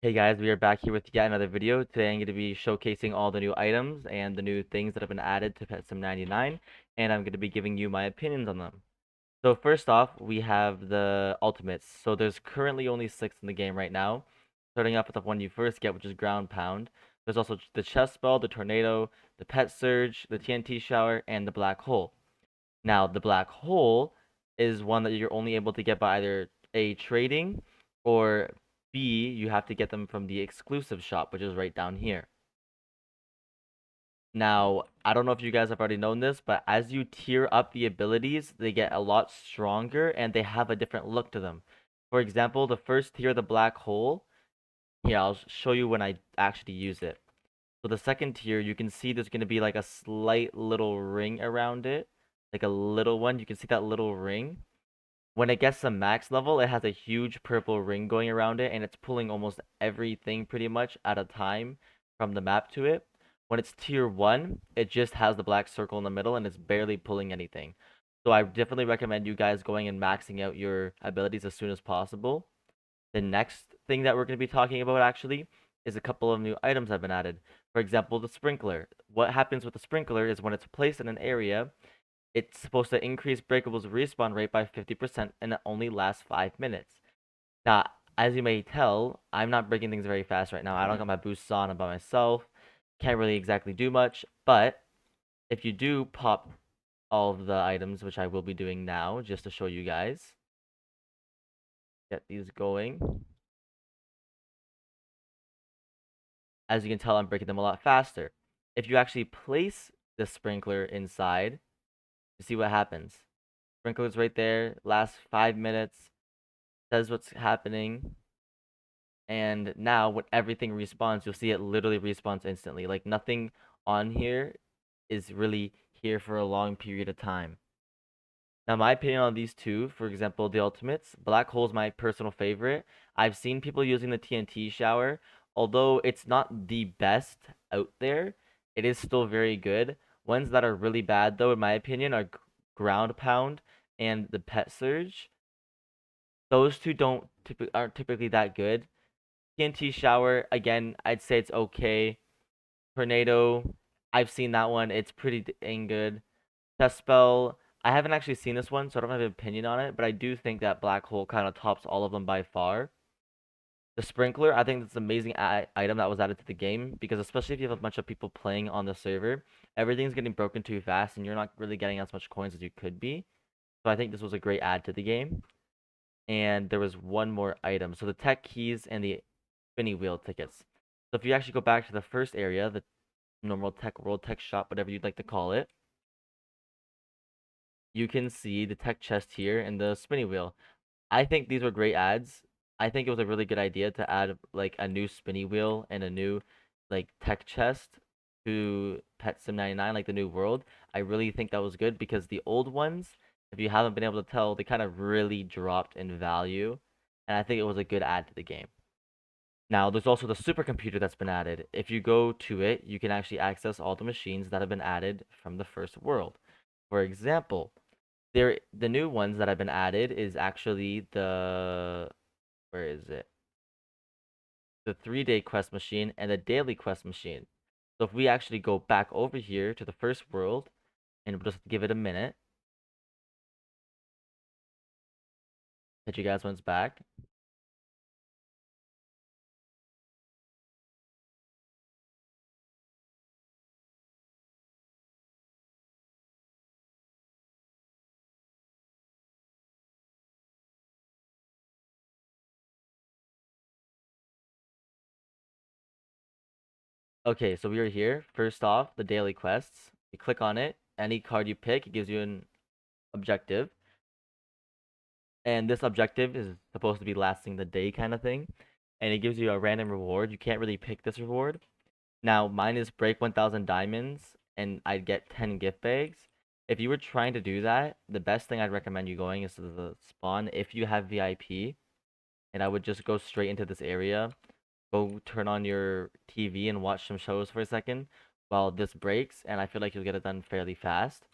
Hey guys, we are back here with yet another video. Today I'm going to be showcasing all the new items and the new things that have been added to Pet Sim 99, and I'm going to be giving you my opinions on them. So first off, we have the ultimates. So there's currently only 6 in the game right now, starting off with the one you first get, which is Ground Pound. There's also the Chest Ball, the Tornado, the Pet Surge, the TNT Shower, and the Black Hole. Now, the Black Hole is one that you're only able to get by either A, trading, or B, you have to get them from the exclusive shop, which is right down here. Now, I don't know if you guys have already known this, but as you tier up the abilities, they get a lot stronger and they have a different look to them. For example, the first tier, the Black Hole, here, I'll show you when I actually use it. So the second tier, you can see there's going to be like a slight little ring around it, like a little one. You can see that little ring. When it gets to max level, it has a huge purple ring going around it, and it's pulling almost everything pretty much at a time from the map to it. When it's tier 1, it just has the black circle in the middle, and it's barely pulling anything. So I definitely recommend you guys going and maxing out your abilities as soon as possible. The next thing that we're going to be talking about actually is a couple of new items that have been added. For example, the sprinkler. What happens with the sprinkler is when it's placed in an area, it's supposed to increase Breakable's respawn rate by 50% and it only lasts 5 minutes. Now, as you may tell, I'm not breaking things very fast right now. I don't got my boosts on by myself. Can't really exactly do much. But if you do pop all of the items, which I will be doing now just to show you guys, get these going. As you can tell, I'm breaking them a lot faster. If you actually place the sprinkler inside, you see what happens. Sprinkler's right there, lasts 5 minutes, says what's happening, and now when everything respawns, you'll see it literally respawns instantly. Like nothing on here is really here for a long period of time. Now, my opinion on these two, for example, the ultimates, Black Hole is my personal favorite. I've seen people using the TNT shower, although it's not the best out there, it is still very good. Ones that are really bad, though, in my opinion, are Ground Pound and the Pet Surge. Those two aren't typically that good. TNT shower, again, I'd say it's okay. Tornado, I've seen that one. It's pretty dang good. Test spell, I haven't actually seen this one, so I don't have an opinion on it, but I do think that Black Hole kind of tops all of them by far. The sprinkler, I think that's an amazing item that was added to the game, because especially if you have a bunch of people playing on the server, everything's getting broken too fast, and you're not really getting as much coins as you could be. So I think this was a great add to the game. And there was one more item. So the tech keys and the spinny wheel tickets. So if you actually go back to the first area, the normal tech world tech shop, whatever you'd like to call it, you can see the tech chest here and the spinny wheel. I think these were great ads. I think it was a really good idea to add like a new spinny wheel and a new like tech chest to Pet Sim 99, like the new world. I really think that was good because the old ones, if you haven't been able to tell, they kind of really dropped in value. And I think it was a good add to the game. Now, there's also the supercomputer that's been added. If you go to it, you can actually access all the machines that have been added from the first world. For example, the new ones that have been added is actually the where is it? The 3-day quest machine and the daily quest machine. So if we actually go back over here to the first world and we'll just give it a minute, hit you guys once back. Okay, so we are here. First off, the daily quests. You click on it. Any card you pick, it gives you an objective. And this objective is supposed to be lasting the day kind of thing. And it gives you a random reward. You can't really pick this reward. Now, mine is break 1,000 diamonds, and I'd get 10 gift bags. If you were trying to do that, the best thing I'd recommend you going is to the spawn if you have VIP. And I would just go straight into this area. Go turn on your TV and watch some shows for a second while this breaks. And I feel like you'll get it done fairly fast.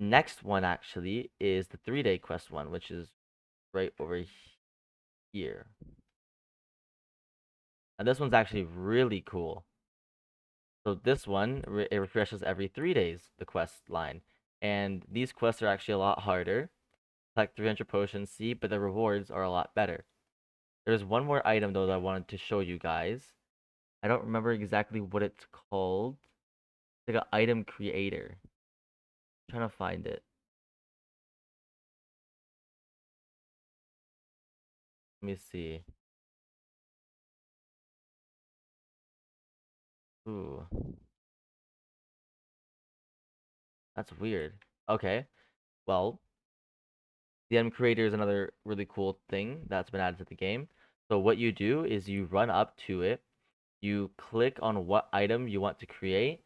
Next one actually is the 3-day quest one, which is right over here. And this one's actually really cool. So this one, it refreshes every 3 days, the quest line. And these quests are actually a lot harder. Like 300 potions, see, but the rewards are a lot better. There's one more item though that I wanted to show you guys. I don't remember exactly what it's called. It's like an item creator. I'm trying to find it. Let me see. Ooh, that's weird. Okay, well, the item creator is another really cool thing that's been added to the game. So what you do is you run up to it, you click on what item you want to create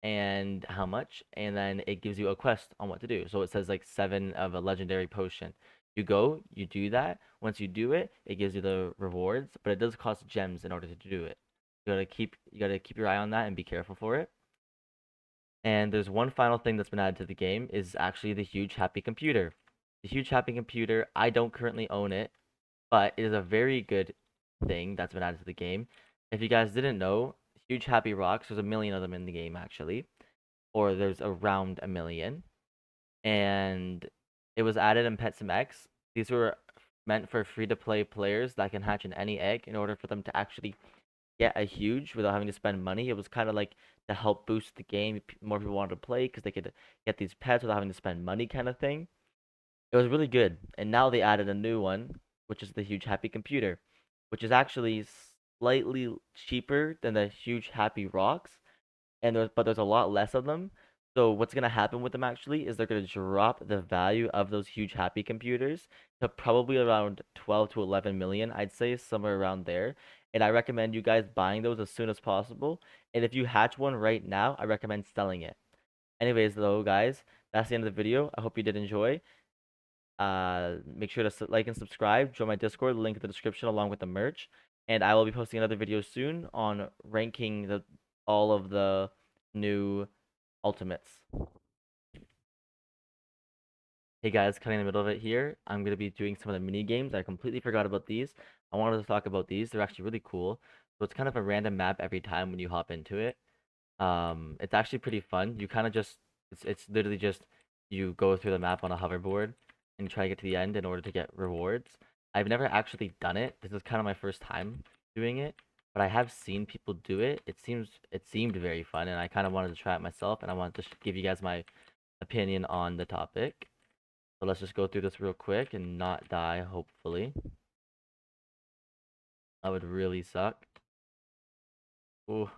and how much, and then it gives you a quest on what to do. So it says like 7 of a legendary potion. You go, you do that. Once you do it, it gives you the rewards, but it does cost gems in order to do it. You gotta keep your eye on that and be careful for it. And there's one final thing that's been added to the game is actually the huge happy computer. The huge happy computer, I don't currently own it, but it is a very good thing that's been added to the game. If you guys didn't know, huge happy rocks, there's a million of them in the game actually, or there's around a million, and it was added in Pet Sim X. These were meant for free-to-play players that can hatch in any egg in order for them to actually get a huge without having to spend money. It was kind of like to help boost the game. More people wanted to play because they could get these pets without having to spend money, kind of thing. It was really good. And now they added a new one, which is the Huge Happy Computer, which is actually slightly cheaper than the Huge Happy Rocks, and there's a lot less of them. So what's gonna happen with them actually is they're gonna drop the value of those Huge Happy Computers to probably around 12 to 11 million, I'd say somewhere around there. And I recommend you guys buying those as soon as possible. And if you hatch one right now, I recommend selling it. Anyways, though, guys, that's the end of the video. I hope you did enjoy. Make sure to like and subscribe. Join my Discord, link in the description along with the merch. And I will be posting another video soon on ranking all of the new ultimates. Hey guys, cutting in the middle of it here. I'm gonna be doing some of the mini games. I completely forgot about these. I wanted to talk about these. They're actually really cool. So it's kind of a random map every time when you hop into it. It's actually pretty fun. You kind of just it's literally just you go through the map on a hoverboard and try to get to the end in order to get rewards. I've never actually done it. This is kind of my first time doing it, but I have seen people do it. It seemed very fun, and I kind of wanted to try it myself, and I wanted to give you guys my opinion on the topic. So let's just go through this real quick and not die, hopefully. That would really suck. Ooh,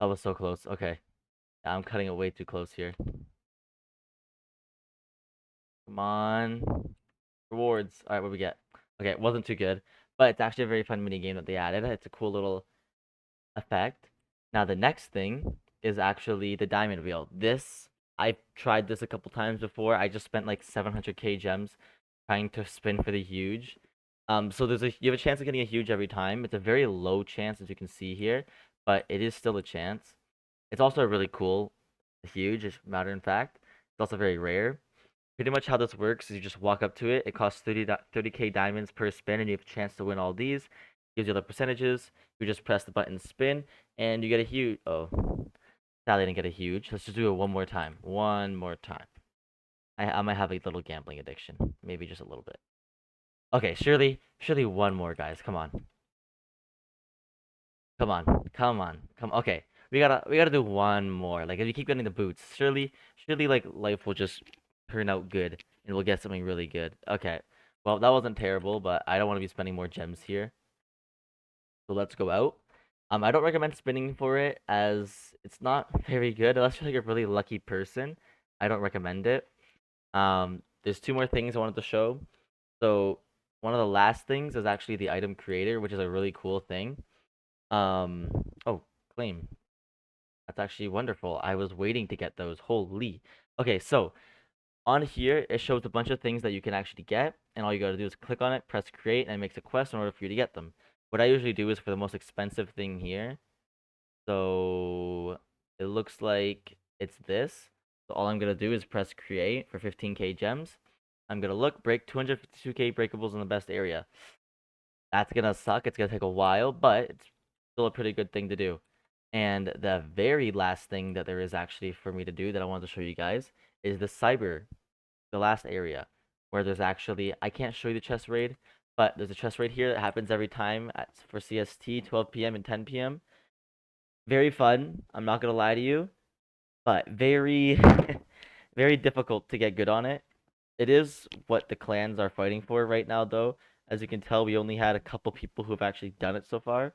that was so close. Okay, yeah, I'm cutting it way too close here. Come on. Rewards. Alright, what we get? Okay, it wasn't too good, but it's actually a very fun mini game that they added. It's a cool little effect. Now, the next thing is actually the diamond wheel. I've tried this a couple times before. I just spent like 700k gems trying to spin for the huge. So you have a chance of getting a huge every time. It's a very low chance, as you can see here, but it is still a chance. It's also really cool, huge, as a matter of fact. It's also very rare. Pretty much how this works is you just walk up to it. It costs 30k diamonds per spin, and you have a chance to win all these. Gives you the percentages. You just press the button spin, and you get a huge. Oh, sadly, I didn't get a huge. Let's just do it one more time. One more time. I might have a little gambling addiction. Maybe just a little bit. Okay, surely one more, guys. Come on. Come on. Come on. Come. Okay. We gotta do one more. Like if you keep getting the boots, surely like life will just turn out good and we'll get something really good. Okay. Well, that wasn't terrible, but I don't want to be spending more gems here. So let's go out. I don't recommend spinning for it as it's not very good unless you're like a really lucky person. I don't recommend it. There's two more things I wanted to show. So one of the last things is actually the item creator, which is a really cool thing. Um, oh, claim. That's actually wonderful. I was waiting to get those. Holy. Okay, so On here, it shows a bunch of things that you can actually get, and all you gotta do is click on it, press create, and it makes a quest in order for you to get them. What I usually do is for the most expensive thing here. So it looks like it's this. So all I'm gonna do is press create for 15k gems. I'm gonna look, break 252k breakables in the best area. That's gonna suck. It's gonna take a while, but it's still a pretty good thing to do. And the very last thing that there is actually for me to do that I wanted to show you guys is the cyber, the last area where there's actually, I can't show you the chest raid, but there's a chest raid here that happens every time for CST, 12 p.m. and 10 p.m. Very fun. I'm not gonna lie to you, but very, very difficult to get good on it. It is what the clans are fighting for right now, though. As you can tell, we only had a couple people who have actually done it so far.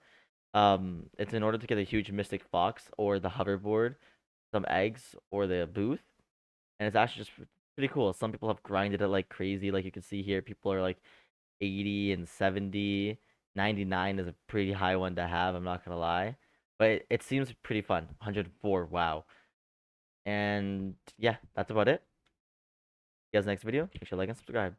It's in order to get a huge Mystic Fox or the hoverboard, some eggs, or the booth, and it's actually just pretty cool. Some people have grinded it like crazy, like you can see here. People are like 80 and 70. 99 is a pretty high one to have, I'm not gonna lie. But it seems pretty fun. 104, wow. And yeah, that's about it. See you guys next video. Make sure to like and subscribe.